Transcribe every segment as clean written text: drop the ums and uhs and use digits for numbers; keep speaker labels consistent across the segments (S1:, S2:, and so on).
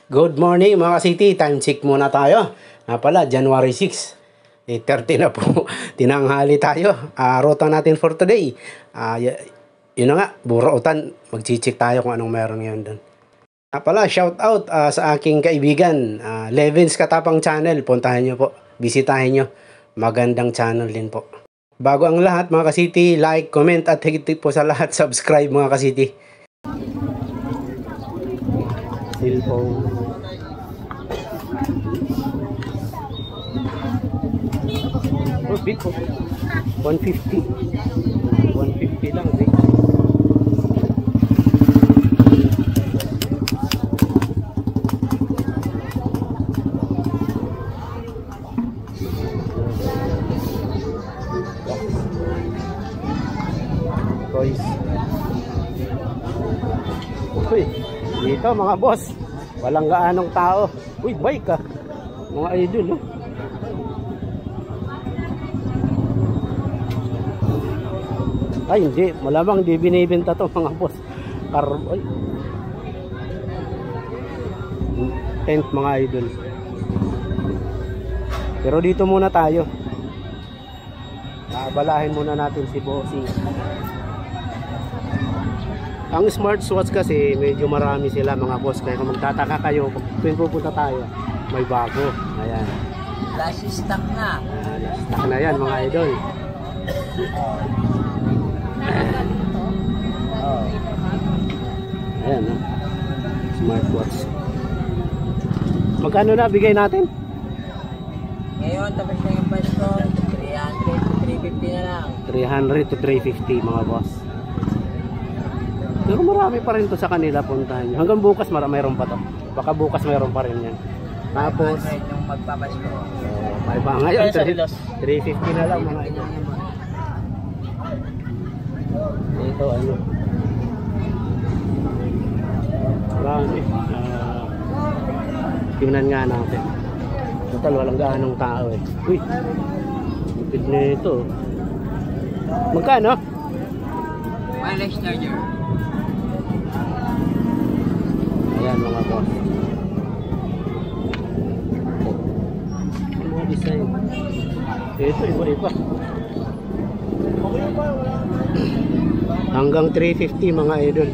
S1: Good morning mga ka-city, time check muna tayo. Pala, January 6, 8:30 na po, tinanghali tayo. Ruta natin for today. Yun na nga, Burautan, mag-check tayo kung anong meron ngayon doon. Pala, shout out sa aking kaibigan, Levin's Katapang Channel, puntahan nyo po, bisitahin nyo. Magandang channel din po. Bago ang lahat mga ka-city, like, comment at higit po sa lahat, subscribe mga ka-city. Cellphone. Oh, big po. 150. 150 lang, big. Toys. Uy, dito mga boss, walang gaanong tao. Uy, bike ah. Mga idol, oh. Ay, hindi. Malamang hindi binibenta to mga boss. Ay. Tent mga idol. Pero dito muna tayo. Abalahin muna natin si Bossing. Ang smartwatch kasi medyo marami sila mga boss. Kaya kung magtataka kayo, kung pupunta tayo, may bago. Ayan.
S2: Last stock na.
S1: Last stock na yan mga idol. Ayan, no? Smartwatch. Magkano na bigay natin?
S2: Ngayon, tapos na yung price ko, 300 to 350 na lang.
S1: 300 to 350 mga boss. Pero marami pa rin to sa kanila, puntahan nyo. Hanggang bukas mayroon pa to. Baka bukas mayroon pa rin yan. Tapos
S2: yung magpapasko.
S1: May pa ngayon 350 na lang mga ito. Ito ano. Marami. Tingnan nga natin. Total walang gaanong tao eh. Uy. Lipid na ito. Magkano?
S2: Wireless charger.
S1: Ayan mga boss. Mga design. Ito iba-iba. Hanggang 350 mga idol.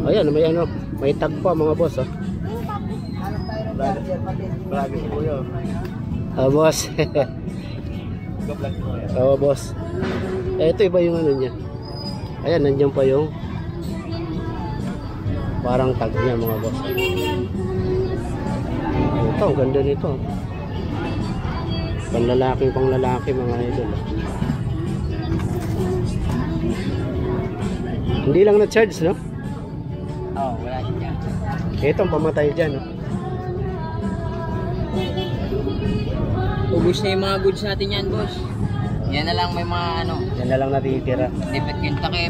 S1: Ayan, may tag pa mga boss.
S2: Grabe po yun.
S1: Boss. Oo boss. Ito iba yung ano niya. Ayan, nandiyan pa yung parang tag niya mga boss. Ito, ang ganda nito. Pang lalaki mga idol. Hindi lang na-charge, no?
S2: Oo, wala siya.
S1: Ito ang pamatay dyan, no?
S2: Ubus na yung mga goods natin yan, boss. Yan na lang may mga ano.
S1: Yan na lang natitira.
S2: Lipit yung takip.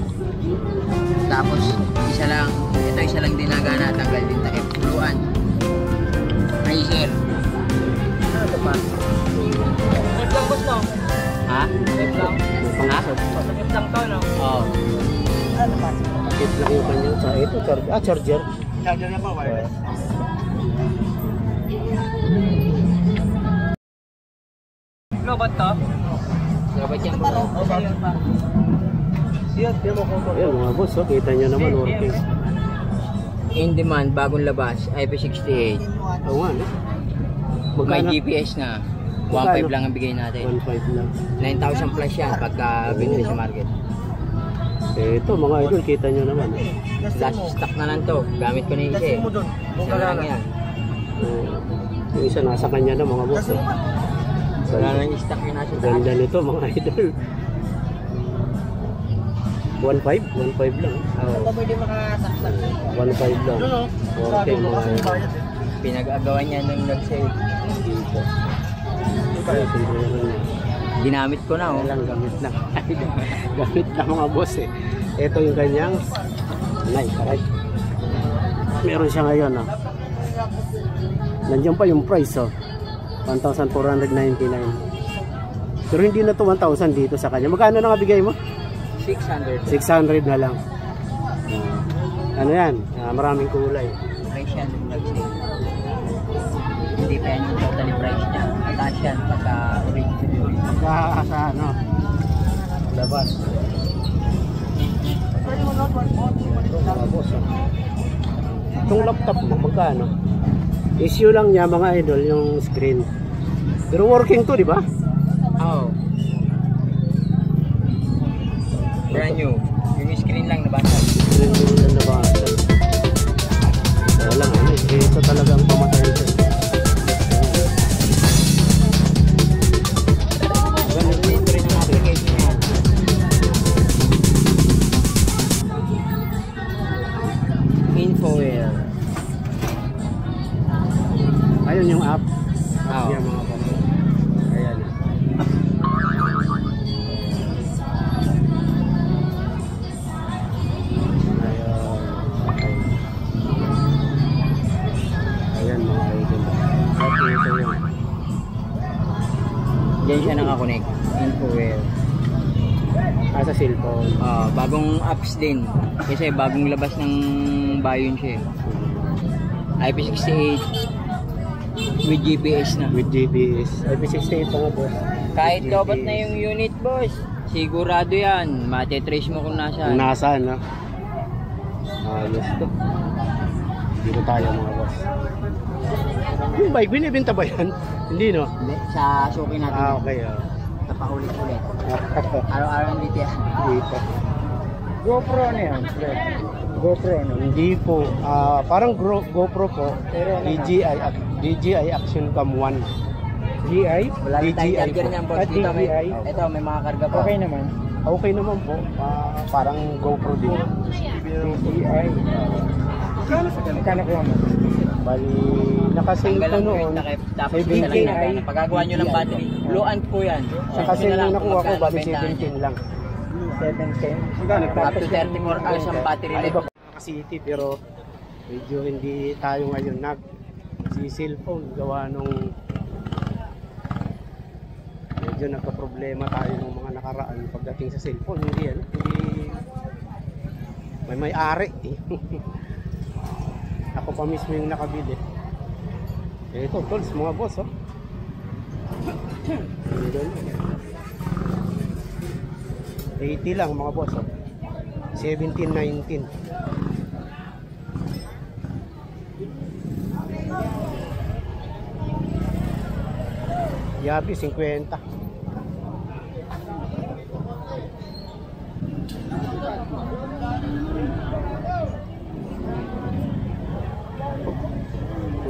S2: Tapos isa lang. Ito isa lang dinagana. Tanggal din takip. Puluan. Razer. Ano ito pa? Trip lang boss no? Ha? Trip lang? Ha? Trip lang to no? Oo. Ano pa?
S1: Trip lang yung kanyang sa ito. Charger.
S2: Charger na pa wireless. Robot to? Robot yan bro.
S1: Ayan mga boss, oh, kita nyo naman working.
S2: In demand, bagong labas, IP68.
S1: Oo nga, no?
S2: May
S1: Magkano?
S2: GPS na. 1.5 lang ang bigay natin.
S1: 1.5 lang.
S2: 9,000 plus yan pagka binili sa market.
S1: Ito mga idol, kita nyo naman.
S2: Last stock na lang to. Gamit ko na yung isa eh. Isa na lang yan.
S1: Yung isa nasa kanya na mga boss. Oh.
S2: Wala lang yung stock yung nasa taas.
S1: Ganda nito mga idol. 1.5 lang.
S2: Ito pwede makasaksak.
S1: 1.5 lang. Okay mga idol.
S2: Pinag-agawan niya nung nag-save.
S1: Dito. Ay, simple naman yan.
S2: Ginamit ko na oh.
S1: Walang gamit na. Gamit na mga boss eh. Ito yung kanyang right. Meron siya ngayon oh. Nandiyan pa yung price oh. 1,499. Pero hindi na to 1,000 dito sa kanya. Magkano na nga bigay mo?
S2: 600.
S1: 600 na lang. Ano yan? Maraming kulay.
S2: Price yan, nag-sale. Hindi pa yan yung totally price niya. Mataas yan pagka original.
S1: Pagka sa ano, labas. Mga boss, itong laptop mo, magkano? Issue lang niya mga idol yung screen. Pero working to, di ba?
S2: Oo. Brand new. Yung screen lang nabasag.
S1: Screen lang nabasag. Kaya lang, ano, ito talaga ang pamatay ito.
S2: Ganun din rin yung application niya. Infoware.
S1: Ayun yung app.
S2: Oo.
S1: Yan mga kapatid. Ayan. Ayan mga idol. Okay, ito yun.
S2: Diyan siya nakakonect. Infoware.
S1: Sa cellphone.
S2: Bagong apps din. Kasi bagong labas ng Bayon siya. IP68 with GPS na.
S1: With GPS. IP68 pa nga boss.
S2: Kahit
S1: GPS.
S2: lobat na yung unit, boss. Sigurado yan. Mate-trace mo kung nasaan.
S1: Kung nasaan, no? Ayos to. Dito tayo mga boss. Yung bike, binibenta ba yan? Hindi, no?
S2: Hindi, sa suki natin.
S1: Okay.
S2: Napaulit-ulit. Araw-araw dito yan.
S1: Dito.
S3: GoPro ano yan? GoPro ano?
S1: Hindi po. Parang GoPro po.
S3: Pero ano
S1: DJI Action Cam 1.
S3: GI?
S2: Wala rin tayong
S1: DJI
S2: charger
S1: po.
S2: niyan, boss.
S3: At
S2: Dito, may,
S3: DJI?
S2: ito, may mga karga pa.
S3: Okay naman.
S1: Okay naman po. Parang GoPro din.
S3: DJI. Magkano ko naman?
S1: Bali, nakasale
S2: Tanggal
S1: ko
S2: ang
S1: noon.
S2: print, tapos isa lang
S1: 17K.
S2: nagana. Pagkagawa nyo ng battery, blue ant po yan.
S1: Sa kasi
S2: Yun na lang
S1: nung nakuha
S2: kung
S1: ko,
S2: magkano
S1: bali
S2: bentahan niya.
S1: 17 lang.
S3: 710.
S2: Up to 34 hours ang battery
S1: Iba
S2: life.
S1: pa City pero medyo hindi tayo ngayon si cellphone gawa nung medyo nagka-problema tayo ng mga nakaraan pagdating sa cellphone. Hindi may-ari. Ako pa mismo yung nakabili. Ito tools mga boss, oh. Ganun. 80 lang mga boss, oh. 17-19. Yabi 50.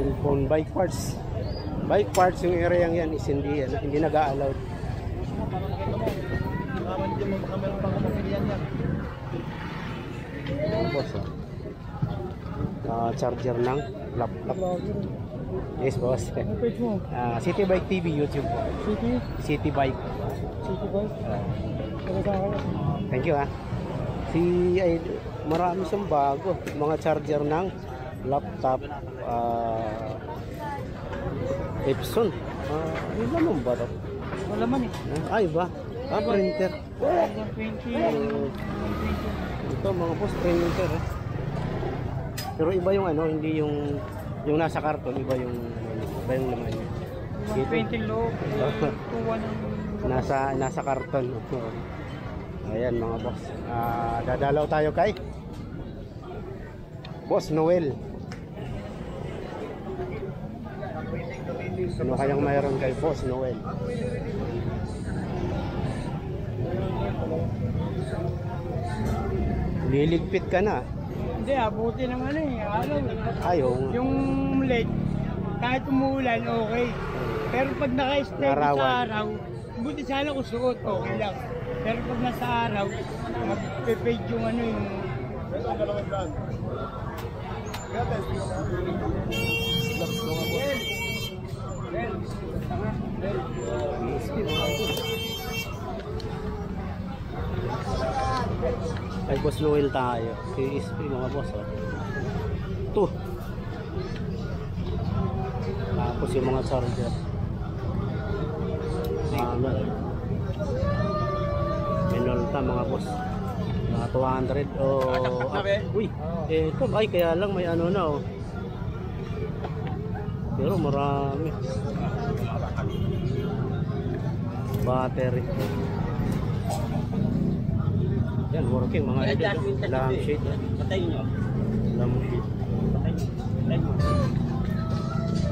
S1: Cellphone bike parts. Bike parts yung area yan is hindi nag-a-allowed. Boss, charger ng laptop. Yes, boss.
S3: Ano page mo?
S1: City Bike TV YouTube. City Bike.
S3: City Bike? Ano sa akin?
S1: Thank you, ha. Marami siyang bago. Mga charger ng laptop. Epson. Ano naman ba ito?
S3: Wala man eh.
S1: Ay ba? Printer.
S3: 120.
S1: Ito mga boss, printer. Pero iba yung hindi yung nasa karton, iba yung laman niya.
S3: 120 low. 21 ang...
S1: Nasa karton. Ayan mga boss. Dadalaw tayo kay Boss Noel. Ano kayang mayroon kay Boss Noel? Liligpit ka na.
S3: Hindi, abuti ng ano eh. Araw.
S1: Ayaw.
S3: Yung LED, kahit umuulan, okay. Pero pag naka-steady sa
S1: Larawan.
S3: araw, buti sana kung suot, okay lang. Pero pag nasa araw, magpe-fade yung ano yung...
S1: Kay Boss Noel tayo. KSP mga boss. Ito. Tapos yung mga charger. Minolta mga boss. Mga 200 o... uy, ito ay kaya lang may ano na oh. Pero marami. Battery. Yan, working mga idol. Lampshade.
S3: Patayin nyo.
S1: Lampshade.
S3: Patayin mo.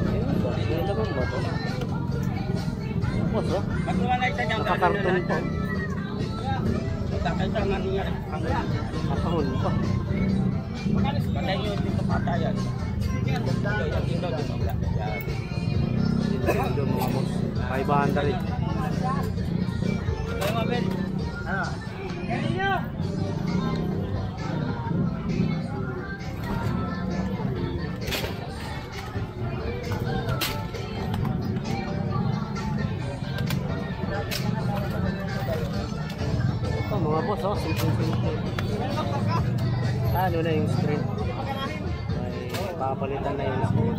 S1: Ayun ba? May laman ba ito? Boss oh.
S3: Magkawa na isa niyang
S1: Nakakarton pa.
S3: Magkakaisa nga niya.
S1: Nakahon pa.
S3: Patayin nyo dito patayan. Yan daw dito.
S1: Ito mga boss. 500.
S3: Kaya mga Ben. Ano? Ganyan nyo.
S1: Ito mga boss oh. Simple. Ano na yung screen? Ay, papalitan na yung screen.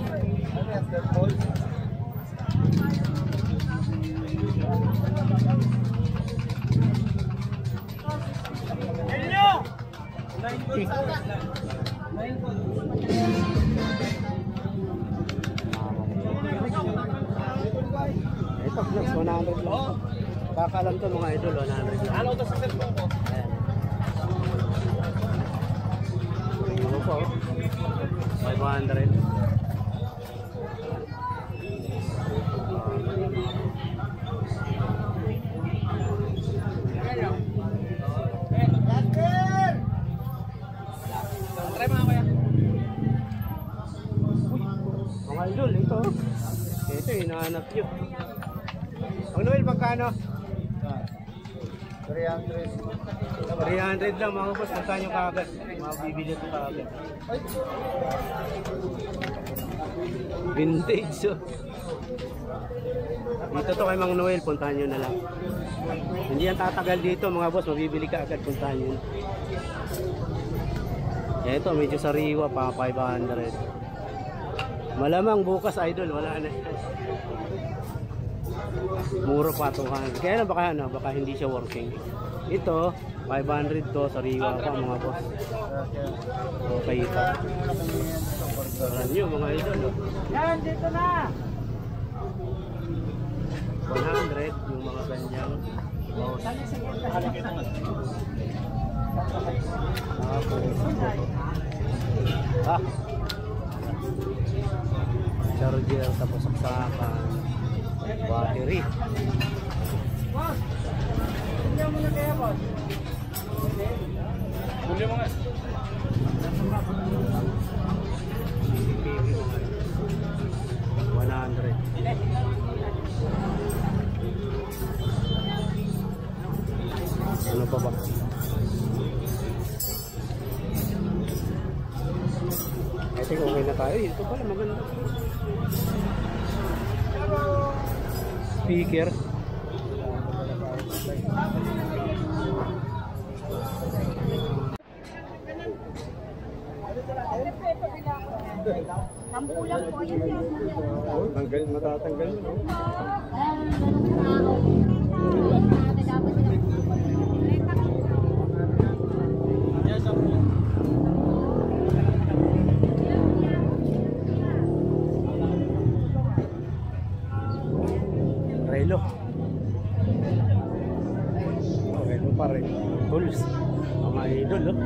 S3: Ganyan nyo.
S1: Ito, plus 100 lang. Kakalam to mga idol, 100 lang.
S3: Ano to sa cellphone ko?
S1: Ayan. Ano po? 500.
S3: Try mo na kuya.
S1: Mga idol, ito. Ito, hinahanap nyo. Ang Noel, pagkano? 300 lang mga boss, punta nyo kaagad. Mabibili ito kaagad. Vintage oh. Dito to kay Mang Noel, puntahan nyo na lang. Hindi yan tatagal dito mga boss, mabibili ka agad, puntahan nyo. Ito, medyo sariwa pa, 500. Malamang bukas idol, wala na. Mura pa 200. Kaya na baka hindi siya working. Ito, 500 to, sariwa pa mga boss. Okay pa. Saran nyo mga idol. Oh.
S3: Yan, dito na.
S1: 100 yung mga ganyang mouse. Charger, tapos saksakan, battery.
S3: Boss. Tingnan mo na kaya, boss. Huli mo nga.
S1: CCTV mga 100. Ano pa ba? I think okay na tayo. Ito pala maganda. Speaker.
S4: Nampulang po yun.
S1: Tanggal, matatanggal. Relo. Relo pa rin. Tools. Mga idol, oh.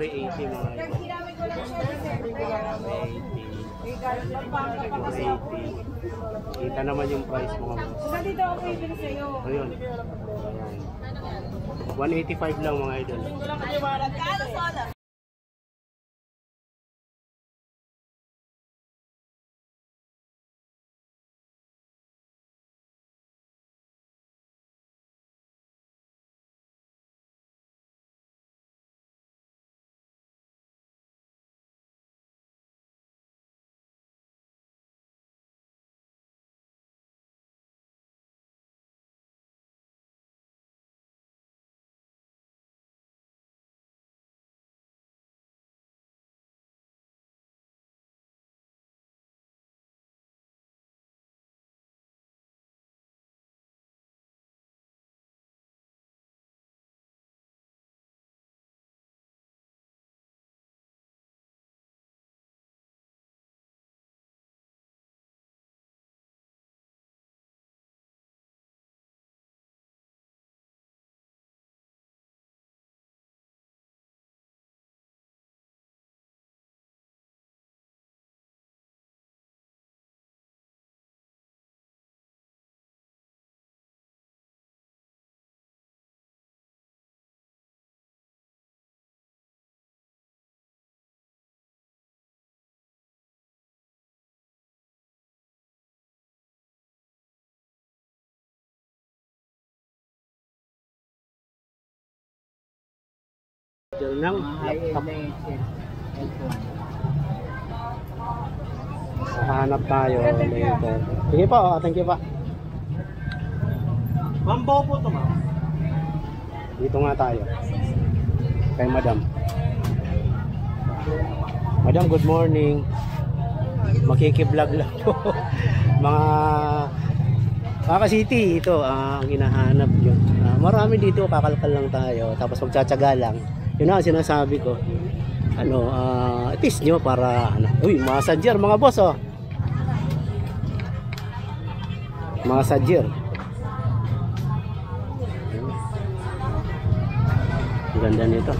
S1: 380 mga idol. 380. Kita naman yung price mga boss.
S4: Dito ako ibig sa'yo.
S1: Ayun. 185 lang mga idol. Diyan lang. Hanap tayo later. Sige po, thank you pa. Mambo po to ma. Dito nga tayo. Kay Madam. Madam, good morning. Makikiblog lang po. Mga City, ito ang hinahanap nyo. Marami dito, kakalkal lang tayo. Tapos magtsatsaga lang. Yun ang sinasabi ko. Itis nyo para uy, mga sadyer mga boss oh. Mga sadyer. Ang ganda nito.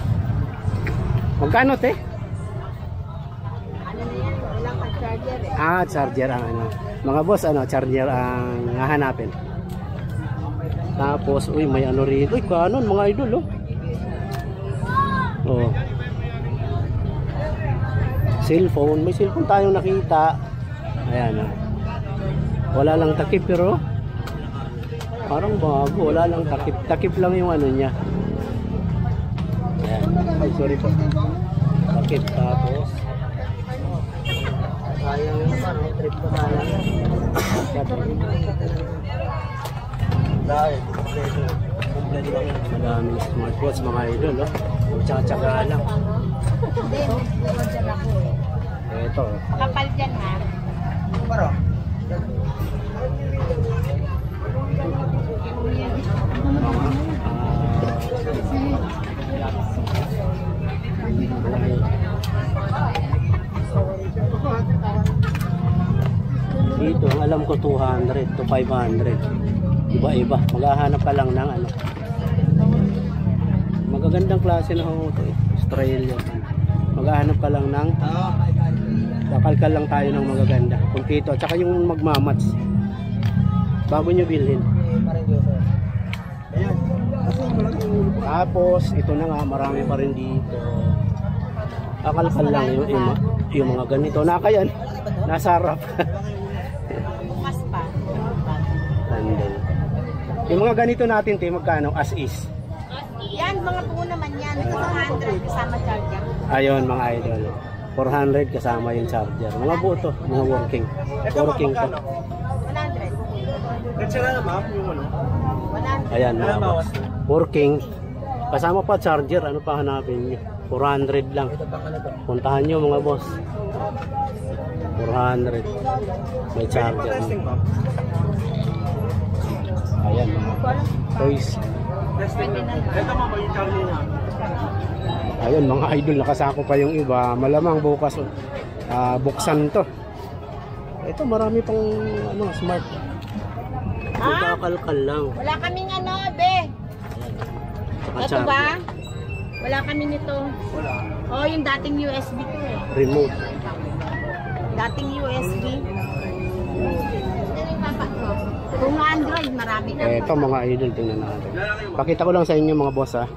S1: Magkano te?
S4: Ano na yan? Walang ka-charger eh.
S1: Charger ang mga boss, charger ang hahanapin. Tapos, uy, may rito. Uy, kanon mga idol, oh. Oh. Cellphone, may cellphone tayong nakita. Ayan, oh. Wala lang takip pero parang bago, wala lang takip. Takip lang yung niya. Ayan. Ay, sorry po. Takip tapos. Sayang yung trip ko na lang. Dahil, madaming smartwatch mga idol, oh. Tsaka-tsaka lang.
S4: Hindi, order ako eh.
S1: Ito.
S4: Kapal dyan ha.
S1: Para. Dito, alam ko 200 to 500. Iba-iba. Maghahanap ka lang ng magagandang klase na ito eh. Australia. Maghahanap ka lang ng kakalkal lang tayo ng magaganda. Kumpito. Tsaka yung magmamats. Bago nyo bilhin. Tapos, ito na nga. Marami pa rin dito. Kakalkal lang yung mga ganito. Nakayan. Nasa harap.
S4: Bukas pa.
S1: Sandal. Yung mga ganito natin, magkano? As is.
S4: Yan, mga buo naman yan. 400 kasama charger.
S1: Ayun mga idol. 400 kasama yung charger. Mga buo to. Mga working. Working to.
S4: 100.
S3: Nagsara na ma'am yung
S4: 100.
S1: Ayan mga boss. Working. Kasama pa charger. Ano pa hanapin nyo? 400 lang. Puntahan nyo mga boss. 400. May charger. Ayan mga toys.
S3: Ito ma'am, yung charger niya.
S1: Ayun mga idol, nakasako pa yung iba. Malamang bukas buksan to. Ito marami pang smart. Kakalkal lang.
S4: Wala kaming be.
S1: Saka
S4: Ito
S1: charger.
S4: ba? Wala kami nito.
S3: Wala.
S4: Oh, yung dating USB to eh.
S1: Remote.
S4: Dating USB. Kung Android, marami na.
S1: Ito mga idol, tingnan natin. Pakita ko lang sa inyo mga boss ha.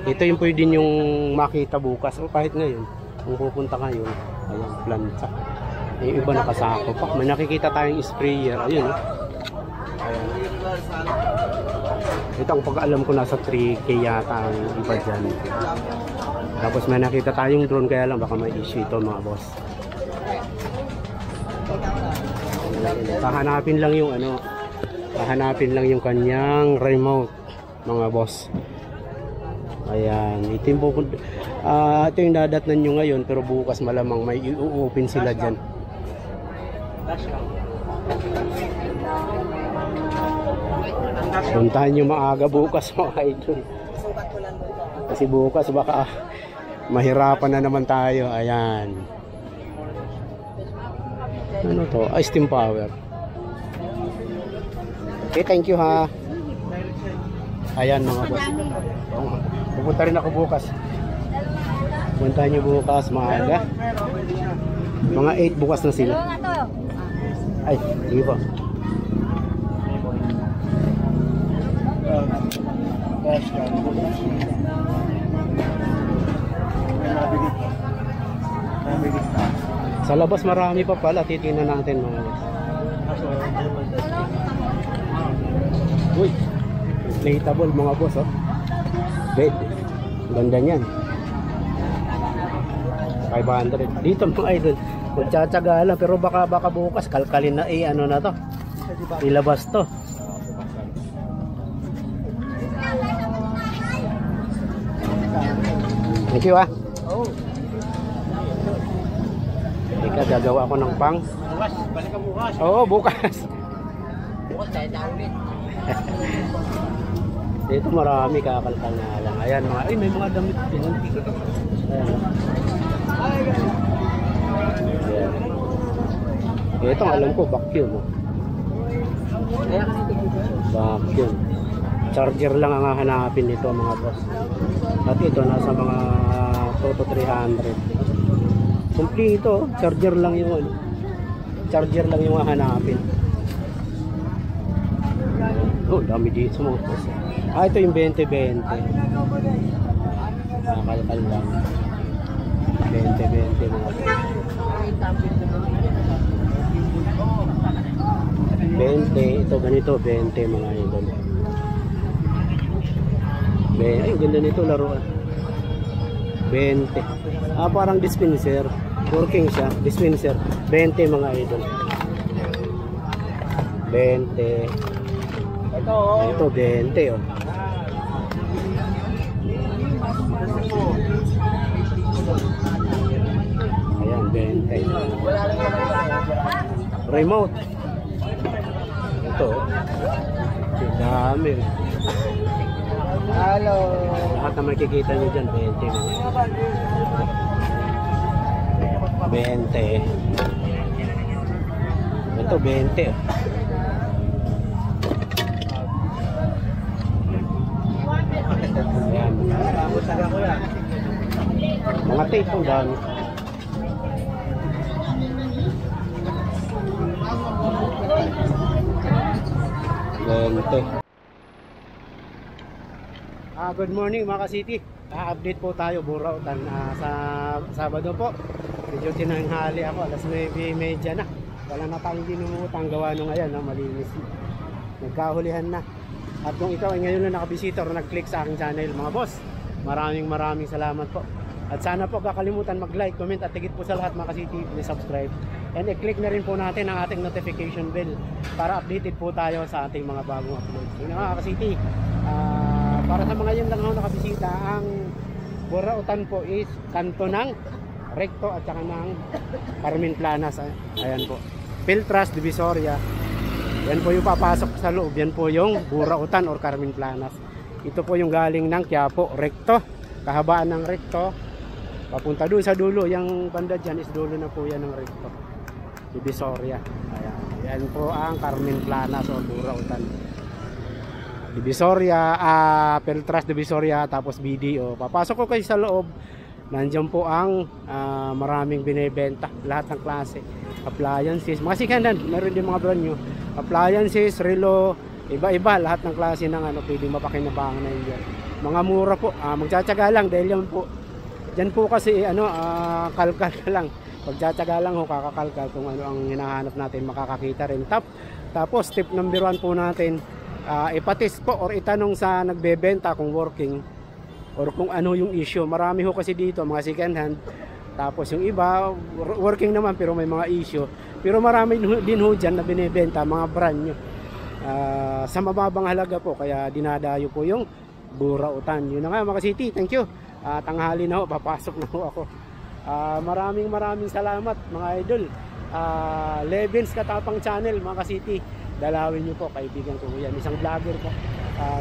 S1: Ito yung pwede yung makita bukas o kahit ngayon. Kung pupunta kayo, ayan, planta. Yung iba nakasako pa. May nakikita tayong sprayer. Ayun. Ayan. Ito ang pag-alam ko nasa 3K yata ang iba dyan. Tapos may nakita tayong drone kaya lang baka may issue ito mga boss. Hahanapin lang yung ano. Hahanapin lang yung kanyang remote mga boss. Ayan, ito yung dadatnan nyo ngayon pero bukas malamang may i-open sila dyan. Puntahan nyo maaga bukas mga idol. Kasi bukas baka mahirapan na naman tayo. Ayan. Ano to? Steam power. Okay, thank you ha. Ayan mga boss. Pupunta rin ako bukas. Puntahan nyo bukas maaga. Mga 8 bukas na sila. Ay, hindi pa. Sa labas marami pa pala. Titingnan natin mga boss. Uy, inflatable mga boss oh. Bed. Ganda niyan. 500. Dito mga idol. Magtsatsaga lang pero baka bukas kalkalin na ano na to. Ilabas to. Thank you ah. Ika gagawa ako ng pang.
S3: Bukas, balik ka bukas.
S1: Oo, bukas.
S2: Bukas tayo na ulit.
S1: Dito marami kakalkal na lang. Ayan mga, ay may mga damit din. Ayan. Ito alam ko, vacuum. Vacuum. Charger lang ang hahanapin nito mga boss. At ito nasa mga Toto 300. Kompleto, charger lang yung ano. Charger lang yung hahanapin. Oh, dami dito mga boss. Ah, ito yung 20-20. Nakalkal lang. 20-20 mga boss. 20, ito ganito 20 mga idol. Ay, ganda nito laruan. 20. Ah, parang dispenser. Working siya, dispenser. 20 mga idol. 20. Ito 20 oh. Ayan, 20. Remote. Ito. Dami.
S3: Hello.
S1: Lahat na makikita nyo dyan, 20. 20. Ito, 20. Ayan. Mga tape ang dami. Good morning mga ka-city. Update po tayo Burautan sa Sabado po. Medyo tinanghali ako, alas 9:30 na. Wala na tayong dinumutang gawa nung ayan, malinis. Nagkahulihan na. At kung ikaw ay ngayon na nakabisita o nag-click sa aking channel mga boss, maraming salamat po. At sana po kakalimutan mag-like, comment at higit po sa lahat mga ka-city, please subscribe. And i-click na rin po natin ang ating notification bell para updated po tayo sa ating mga bagong uploads. Yun mga ka-city, para sa mga yun lang ako nakabisita, ang Burautan po is kanto ng Recto at saka ng Carmen Planas. Ayan po, Piltras, Divisoria. Yan po yung papasok sa loob. Yan po yung Burautan or Carmen Planas. Ito po yung galing ng Quiapo, Recto. Kahabaan ng Recto papunta doon sa dulo. Yung banda dyan is dulo na po yan ng Recto, Divisoria. Ayan. Yan po ang Carmen Planas o Burautan. Divisoria, Peltras Divisoria, tapos BDO. Papasok ko kayo sa loob. Nandiyan po ang maraming binebenta, lahat ng klase. Appliances, mga second hand, meron din mga brand new. Appliances, relo, iba-iba, lahat ng klase ng pwede mapakinabangan na yun. Mga mura po, magtsatsaga lang dahil yan po. Diyan po kasi kalkal lang. Pagtsatsaga lang ho, kakakalkal kung ano ang hinahanap natin, makakakita rin. Tapos tip number 1 po natin, ipatest po or itanong sa nagbebenta kung working or kung ano yung issue. Marami ho kasi dito mga second hand, tapos yung iba working naman pero may mga issue. Pero marami din ho dyan na binibenta mga brand nyo sa mababang halaga po, kaya dinadayo po yung burautan. Yun na nga mga city, thank you. Tanghali na ho, papasok na ho ako. Maraming salamat mga idol. Levins Katapang Channel mga city, dalawin nyo po, kaibigan ko yan, isang vlogger po.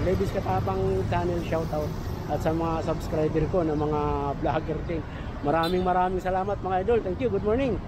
S1: Levins Katapang Channel, shoutout. At sa mga subscriber ko na mga vlogger din, maraming salamat mga idol. Thank you, good morning.